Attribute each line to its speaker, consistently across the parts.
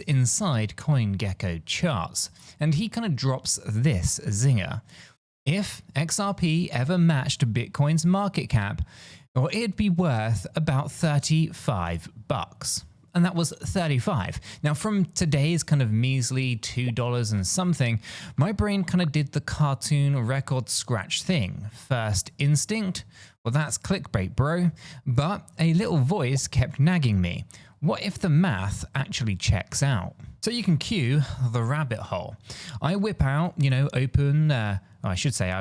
Speaker 1: inside CoinGecko charts, and he kind of drops this zinger. If XRP ever matched Bitcoin's market cap, or it'd be worth about 35 bucks. And that was 35. Now from today's kind of measly $2 and something, my brain kind of did the cartoon record scratch thing. First instinct, well that's clickbait bro, but a little voice kept nagging me. What if the math actually checks out? So you can cue the rabbit hole. I whip out, I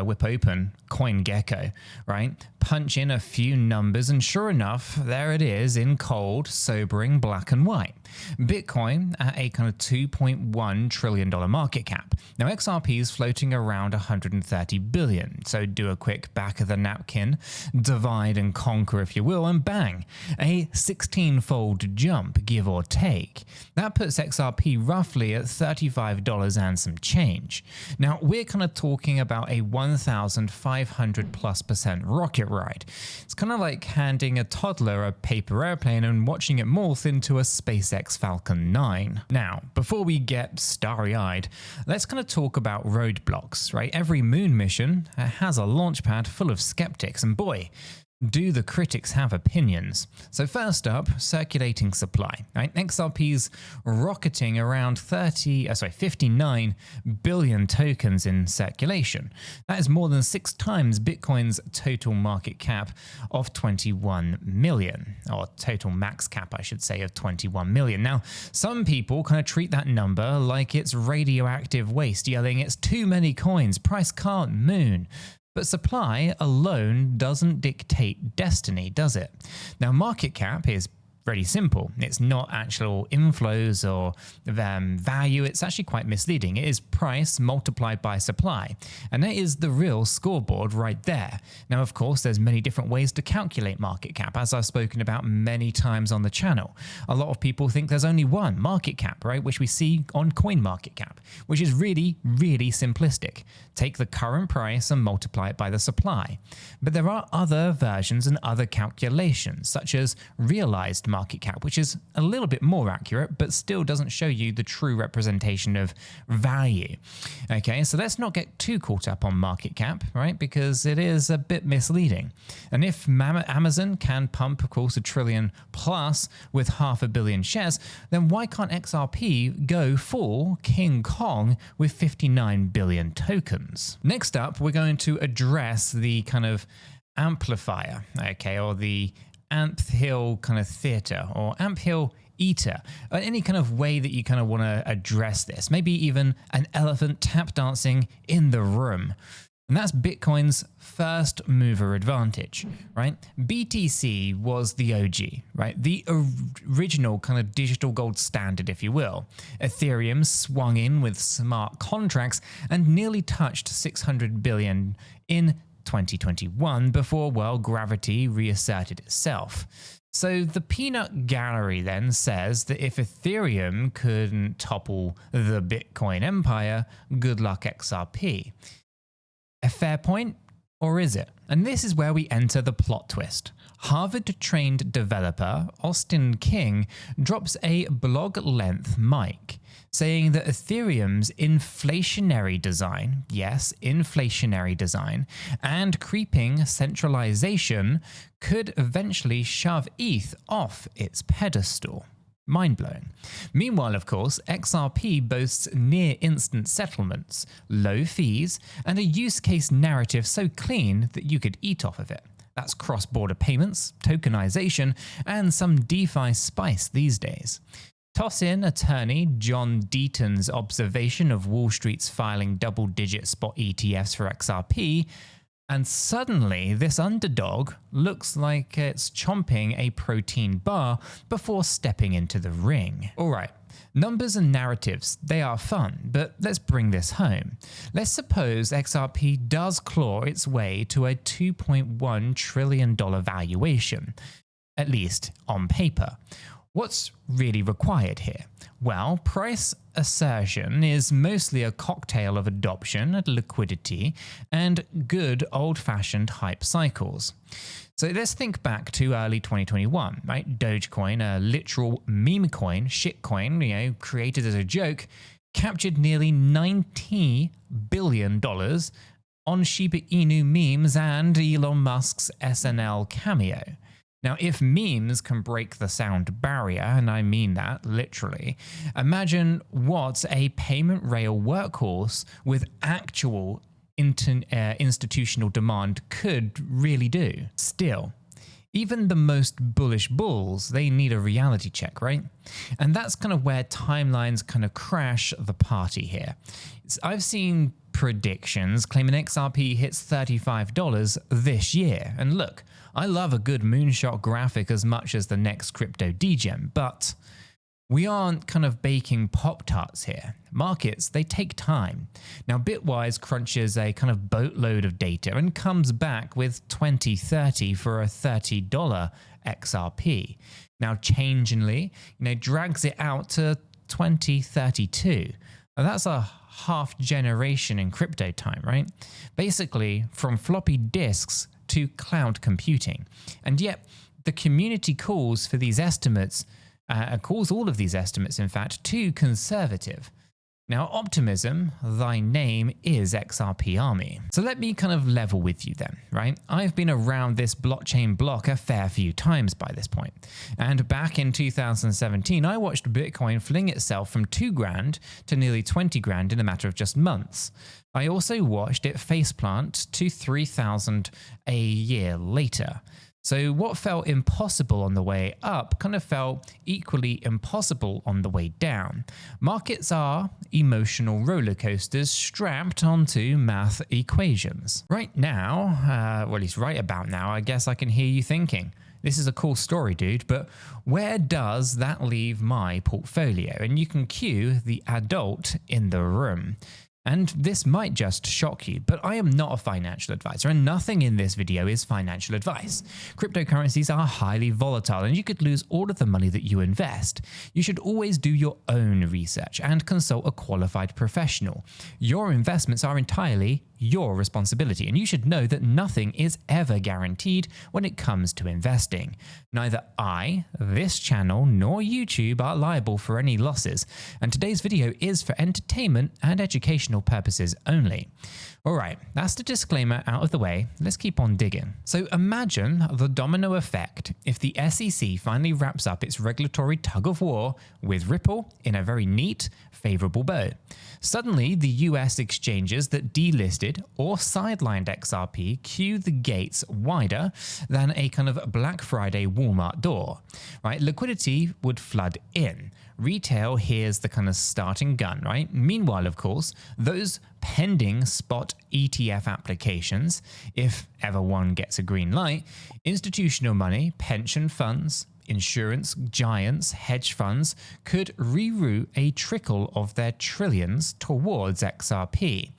Speaker 1: whip open CoinGecko, right? Punch in a few numbers and sure enough, there it is in cold, sobering black and white. Bitcoin at a kind of $2.1 trillion market cap. Now XRP is floating around 130 billion. So do a quick back of the napkin, divide and conquer if you will, and bang, a 16-fold jump, give or take. That puts XRP roughly at $35 and some change. Now we're kind of talking about a 1,500+% rocket ride. It's kind of like handing a toddler a paper airplane and watching it morph into a SpaceX Falcon 9. Now, before we get starry-eyed, let's kind of talk about roadblocks, right? Every moon mission has a launch pad full of skeptics, and boy, do the critics have opinions. So first up, circulating supply. Right? XRP's rocketing around 59 billion tokens in circulation. That is more than 6 times Bitcoin's total market cap of 21 million, or total max cap, I should say, of 21 million. Now, some people kind of treat that number like it's radioactive waste, yelling it's too many coins, price can't moon. But supply alone doesn't dictate destiny, does it? Now, market cap is pretty simple. It's not actual inflows or value. It's actually quite misleading. It is price multiplied by supply. And that is the real scoreboard right there. Now, of course, there's many different ways to calculate market cap, as I've spoken about many times on the channel. A lot of people think there's only one market cap, right? Which we see on CoinMarketCap, which is really, really simplistic. Take the current price and multiply it by the supply. But there are other versions and other calculations, such as realized market cap, which is a little bit more accurate, but still doesn't show you the true representation of value. Okay, so let's not get too caught up on market cap, right? Because it is a bit misleading. And if Amazon can pump, of course, $1 trillion plus with 500 million shares, then why can't XRP go full King Kong with 59 billion tokens? Next up, we're going to address the kind of amplifier, okay, or the Amp Hill kind of theater, or Amp Hill eater, or any kind of way that you kind of want to address this. Maybe even an elephant tap dancing in the room. And that's Bitcoin's first mover advantage, right? BTC was the OG, right? The original kind of digital gold standard, if you will. Ethereum swung in with smart contracts and nearly touched 600 billion in 2021 before, well, gravity reasserted itself. So the peanut gallery then says that if Ethereum couldn't topple the Bitcoin empire, good luck XRP. A fair point, or is it? And this is where we enter the plot twist. Harvard-trained developer Austin King drops a blog-length mic saying that Ethereum's inflationary design, yes, inflationary design, and creeping centralization could eventually shove ETH off its pedestal. Mind-blowing. Meanwhile, of course, XRP boasts near-instant settlements, low fees, and a use case narrative so clean that you could eat off of it. That's cross-border payments, tokenization, and some DeFi spice these days. Toss in attorney John Deaton's observation of Wall Street's filing double-digit spot ETFs for XRP, and suddenly this underdog looks like it's chomping a protein bar before stepping into the ring. All right. Numbers and narratives, they are fun, but let's bring this home. Let's suppose XRP does claw its way to a $2.1 trillion valuation, at least on paper. What's really required here? Well, price assertion is mostly a cocktail of adoption, liquidity, and good old-fashioned hype cycles. So let's think back to early 2021, right? Dogecoin, a literal meme coin, shitcoin, created as a joke, captured nearly $90 billion on Shiba Inu memes and Elon Musk's SNL cameo. Now, if memes can break the sound barrier, and I mean that literally, imagine what a payment rail workhorse with actual institutional demand could really do. Still, even the most bullish bulls, they need a reality check, right? And that's kind of where timelines kind of crash the party here. I've seen predictions claiming XRP hits $35 this year. And look, I love a good moonshot graphic as much as the next crypto degen, but we aren't kind of baking Pop-Tarts here. Markets, they take time. Now, Bitwise crunches a kind of boatload of data and comes back with 2030 for a $30 XRP. Now, Changelly, drags it out to 2032. Now, that's a half generation in crypto time, right? Basically, from floppy disks to cloud computing. And yet, the community calls for these estimates, calls all of these estimates, in fact, too conservative. Now, optimism, thy name is XRP Army. So let me kind of level with you then, right? I've been around this blockchain block a fair few times by this point. And back in 2017, I watched Bitcoin fling itself from $2,000 to nearly $20,000 in a matter of just months. I also watched it faceplant to 3,000 a year later. So what felt impossible on the way up kind of felt equally impossible on the way down. Markets are emotional roller coasters strapped onto math equations. Right now, or at least right about now, I guess I can hear you thinking, this is a cool story, dude, but where does that leave my portfolio? And you can cue the adult in the room. And this might just shock you, but I am not a financial advisor and nothing in this video is financial advice. Cryptocurrencies are highly volatile and you could lose all of the money that you invest. You should always do your own research and consult a qualified professional. Your investments are entirely your responsibility, and you should know that nothing is ever guaranteed when it comes to investing. Neither I, this channel, nor YouTube are liable for any losses, and today's video is for entertainment and educational purposes only. Alright, that's the disclaimer out of the way, let's keep on digging. So imagine the domino effect if the SEC finally wraps up its regulatory tug-of-war with Ripple in a very neat, favourable bow. Suddenly, the US exchanges that delisted or sidelined XRP cue the gates wider than a kind of Black Friday Walmart door, right? Liquidity would flood in. Retail hears the kind of starting gun, right? Meanwhile, of course, those pending spot ETF applications, if ever one gets a green light, institutional money, pension funds, insurance giants, hedge funds could reroute a trickle of their trillions towards XRP.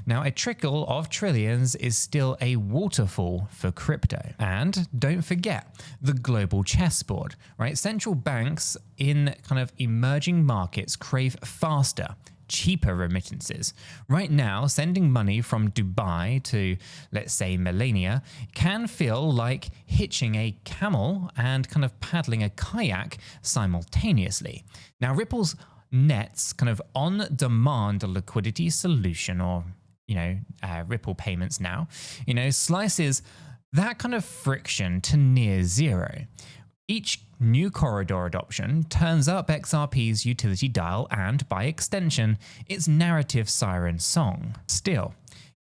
Speaker 1: Now, a trickle of trillions is still a waterfall for crypto. And don't forget the global chessboard, right? Central banks in kind of emerging markets crave faster, cheaper remittances. Right now, sending money from Dubai to, let's say, Melania can feel like hitching a camel and kind of paddling a kayak simultaneously. Now, Ripple's Nets kind of on-demand liquidity solution, or, Ripple payments now, slices that kind of friction to near zero. Each new corridor adoption turns up XRP's utility dial and, by extension, its narrative siren song. Still,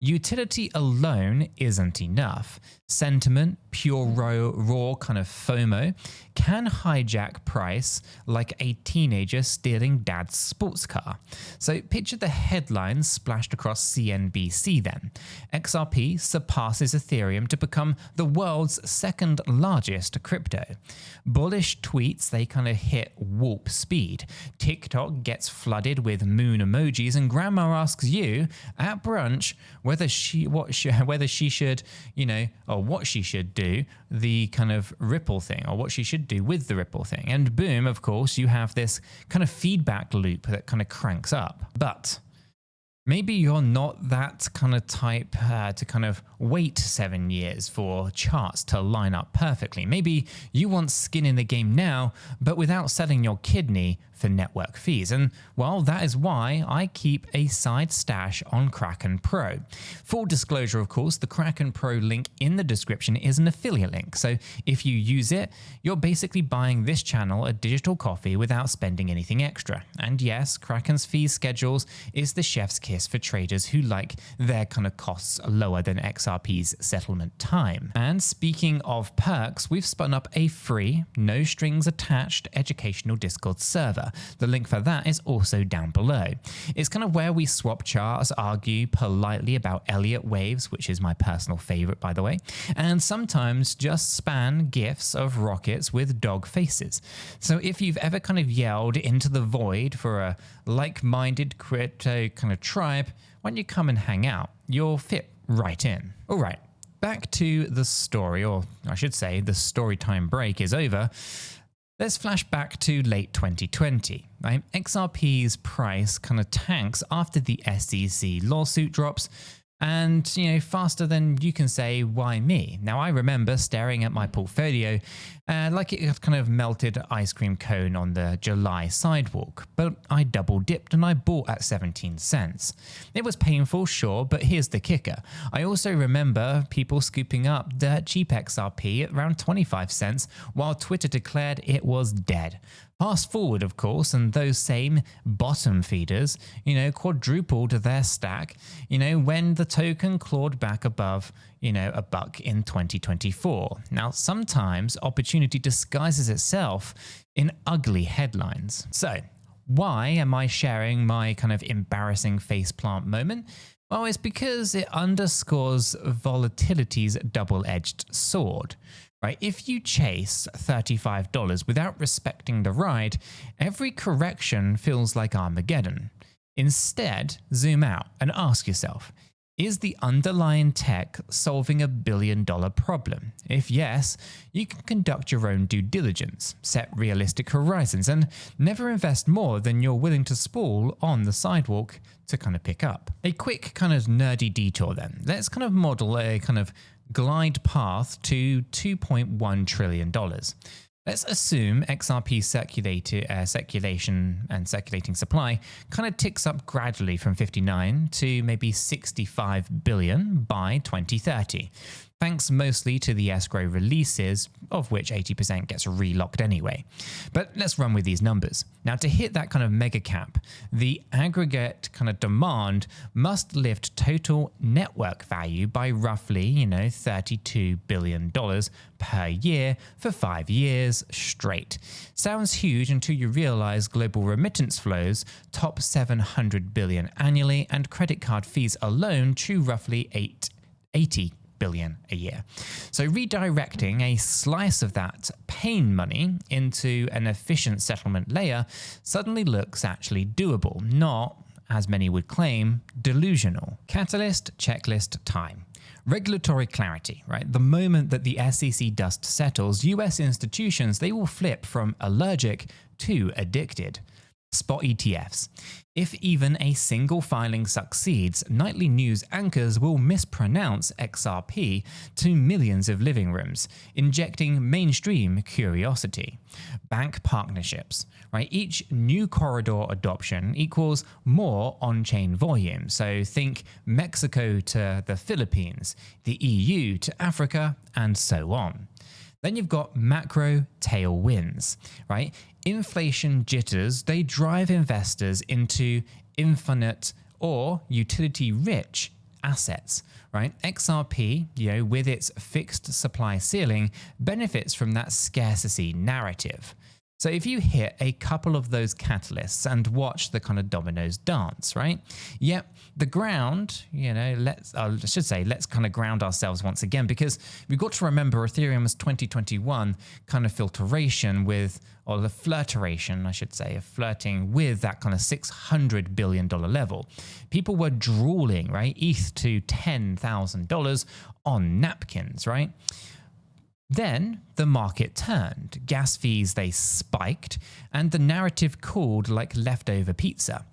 Speaker 1: Utility alone isn't enough. Sentiment, pure raw kind of FOMO, can hijack price like a teenager stealing dad's sports car. So picture the headlines splashed across CNBC then. XRP surpasses Ethereum to become the world's second largest crypto. Bullish tweets, they kind of hit warp speed. TikTok gets flooded with moon emojis, and grandma asks you at brunch whether she should, or what she should do, the kind of Ripple thing, or what she should do with the Ripple thing. And boom, of course, you have this kind of feedback loop that kind of cranks up. But maybe you're not that kind of type to kind of wait 7 years for charts to line up perfectly. Maybe you want skin in the game now, but without selling your kidney for network fees. And well, that is why I keep a side stash on Kraken Pro. Full disclosure, of course, the Kraken Pro link in the description is an affiliate link. So if you use it, you're basically buying this channel a digital coffee without spending anything extra. And yes, Kraken's fee schedules is the chef's kiss for traders who like their kind of costs lower than XRP's settlement time. And speaking of perks, we've spun up a free, no strings attached educational Discord server. The link for that is also down below. It's kind of where we swap charts, argue politely about Elliott waves, which is my personal favorite, by the way, and sometimes just spam gifs of rockets with dog faces. So if you've ever kind of yelled into the void for a like-minded crypto kind of tribe, when you come and hang out, you'll fit right in. All right, back to the story, or I should say the story time break is over. Let's flash back to late 2020, right? XRP's price kind of tanks after the SEC lawsuit drops, and, faster than you can say, why me? Now, I remember staring at my portfolio like it had kind of melted ice cream cone on the July sidewalk, but I double dipped and I bought at 17 cents. It was painful, sure, but here's the kicker. I also remember people scooping up dirt cheap XRP at around 25 cents while Twitter declared it was dead. Fast forward, of course, and those same bottom feeders, quadrupled their stack, when the token clawed back above, a buck in 2024. Now, sometimes opportunity disguises itself in ugly headlines. So, why am I sharing my kind of embarrassing faceplant moment? Well, it's because it underscores volatility's double-edged sword. Right? If you chase $35 without respecting the ride, every correction feels like Armageddon. Instead, zoom out and ask yourself, is the underlying tech solving $1 billion problem? If yes, you can conduct your own due diligence, set realistic horizons, and never invest more than you're willing to spool on the sidewalk to kind of pick up. A quick kind of nerdy detour then. Let's kind of model a kind of glide path to $2.1 trillion. Let's assume XRP circulation and circulating supply kind of ticks up gradually from 59 to maybe 65 billion by 2030. Thanks mostly to the escrow releases, of which 80% gets relocked anyway. But let's run with these numbers. Now, to hit that kind of mega cap, the aggregate kind of demand must lift total network value by roughly, $32 billion per year for 5 years straight. Sounds huge until you realize global remittance flows top 700 billion annually, and credit card fees alone chew roughly 80 billion a year. So redirecting a slice of that pain money into an efficient settlement layer suddenly looks actually doable, not, as many would claim, delusional. Catalyst checklist time. Regulatory clarity, right? The moment that the SEC dust settles, US institutions, they will flip from allergic to addicted. Spot ETFs. If even a single filing succeeds, nightly news anchors will mispronounce XRP to millions of living rooms, injecting mainstream curiosity. Bank partnerships, right? Each new corridor adoption equals more on-chain volume. So think Mexico to the Philippines, the EU to Africa, and so on. Then you've got macro tailwinds, right? Inflation jitters, they drive investors into infinite or utility-rich assets, right? XRP, with its fixed supply ceiling, benefits from that scarcity narrative. So if you hit a couple of those catalysts and watch the kind of dominoes dance, right? Yep, the ground, let's kind of ground ourselves once again, because we've got to remember Ethereum's 2021 kind of filtration the flirtation, I should say, of flirting with that kind of $600 billion level. People were drooling, right? ETH to $10,000 on napkins, right? Then the market turned, gas fees, they spiked, and the narrative cooled like leftover pizza.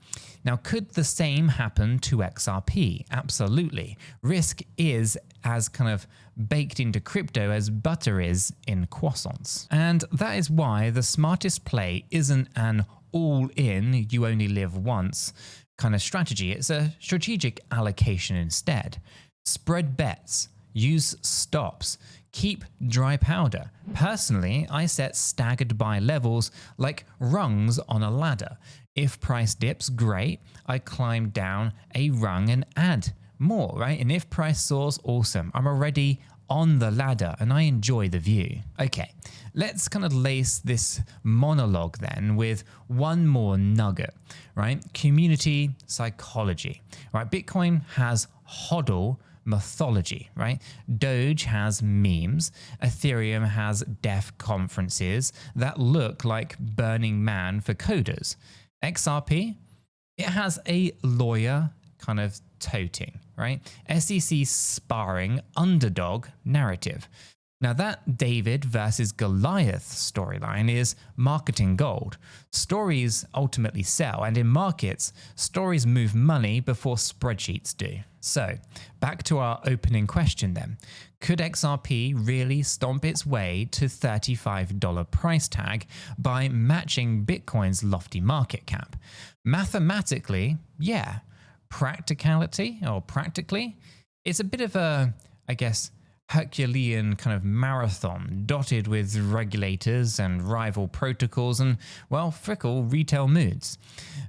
Speaker 1: Now, could the same happen to XRP? Absolutely. Risk is as kind of baked into crypto as butter is in croissants. And that is why the smartest play isn't an all-in, you only live once kind of strategy. It's a strategic allocation instead. Spread bets, use stops, keep dry powder. Personally, I set staggered buy levels like rungs on a ladder. If price dips, great, I climb down a rung and add more, right? And if price soars, awesome. I'm already on the ladder and I enjoy the view. Okay, let's kind of lace this monologue then with one more nugget, right? Community psychology, right? Bitcoin has HODL mythology, right? Doge has memes. Ethereum has deaf conferences that look like Burning Man for coders. XRP, it has a lawyer kind of toting, right? SEC sparring underdog narrative. Now that David versus Goliath storyline is marketing gold. Stories ultimately sell, and in markets, stories move money before spreadsheets do. So back to our opening question then. Could XRP really stomp its way to $35 price tag by matching Bitcoin's lofty market cap? Mathematically, yeah. Practically, it's a bit of a, Herculean kind of marathon dotted with regulators and rival protocols and, fickle retail moods.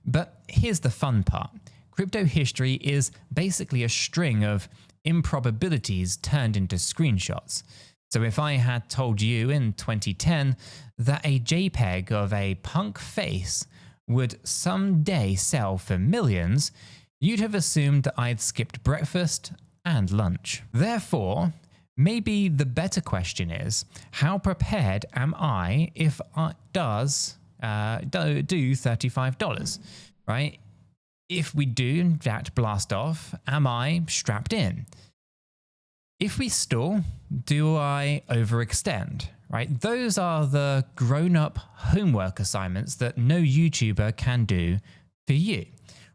Speaker 1: But here's the fun part. Crypto history is basically a string of improbabilities turned into screenshots. So if I had told you in 2010 that a JPEG of a punk face would someday sell for millions, you'd have assumed that I'd skipped breakfast and lunch. Therefore, maybe the better question is, how prepared am I if it does do $35, right? If we do in fact blast off, am I strapped in? If we stall, do I overextend, right? Those are the grown-up homework assignments that no YouTuber can do for you.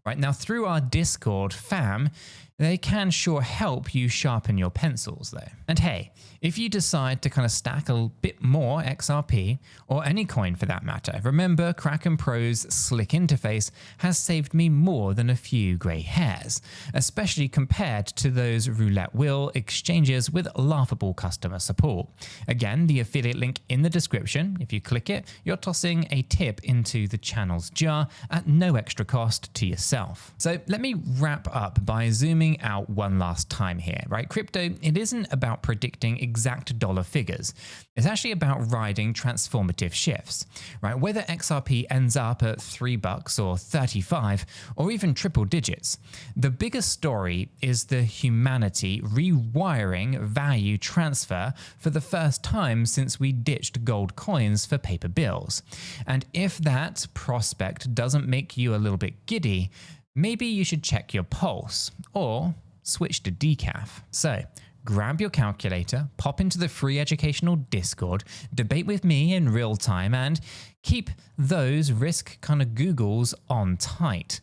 Speaker 1: Right now, through our Discord fam, they can sure help you sharpen your pencils though. And hey, if you decide to kind of stack a bit more XRP, or any coin for that matter, remember Kraken Pro's slick interface has saved me more than a few grey hairs, especially compared to those roulette wheel exchanges with laughable customer support. Again, the affiliate link in the description. If you click it, you're tossing a tip into the channel's jar at no extra cost to yourself. So let me wrap up by zooming out one last time here, right? Crypto, it isn't about predicting exact dollar figures. It's actually about riding transformative shifts, right? Whether XRP ends up at $3 or 35 or even triple digits, the biggest story is the humanity rewiring value transfer for the first time since we ditched gold coins for paper bills. And if that prospect doesn't make you a little bit giddy, maybe you should check your pulse or switch to decaf. So grab your calculator, pop into the free educational Discord, debate with me in real time, and keep those risk kind of Googles on tight.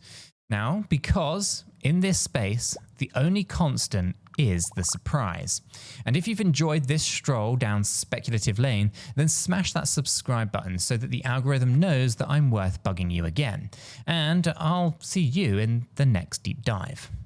Speaker 1: Now, because in this space, the only constant is the surprise. And if you've enjoyed this stroll down speculative lane, then smash that subscribe button so that the algorithm knows that I'm worth bugging you again. And I'll see you in the next deep dive.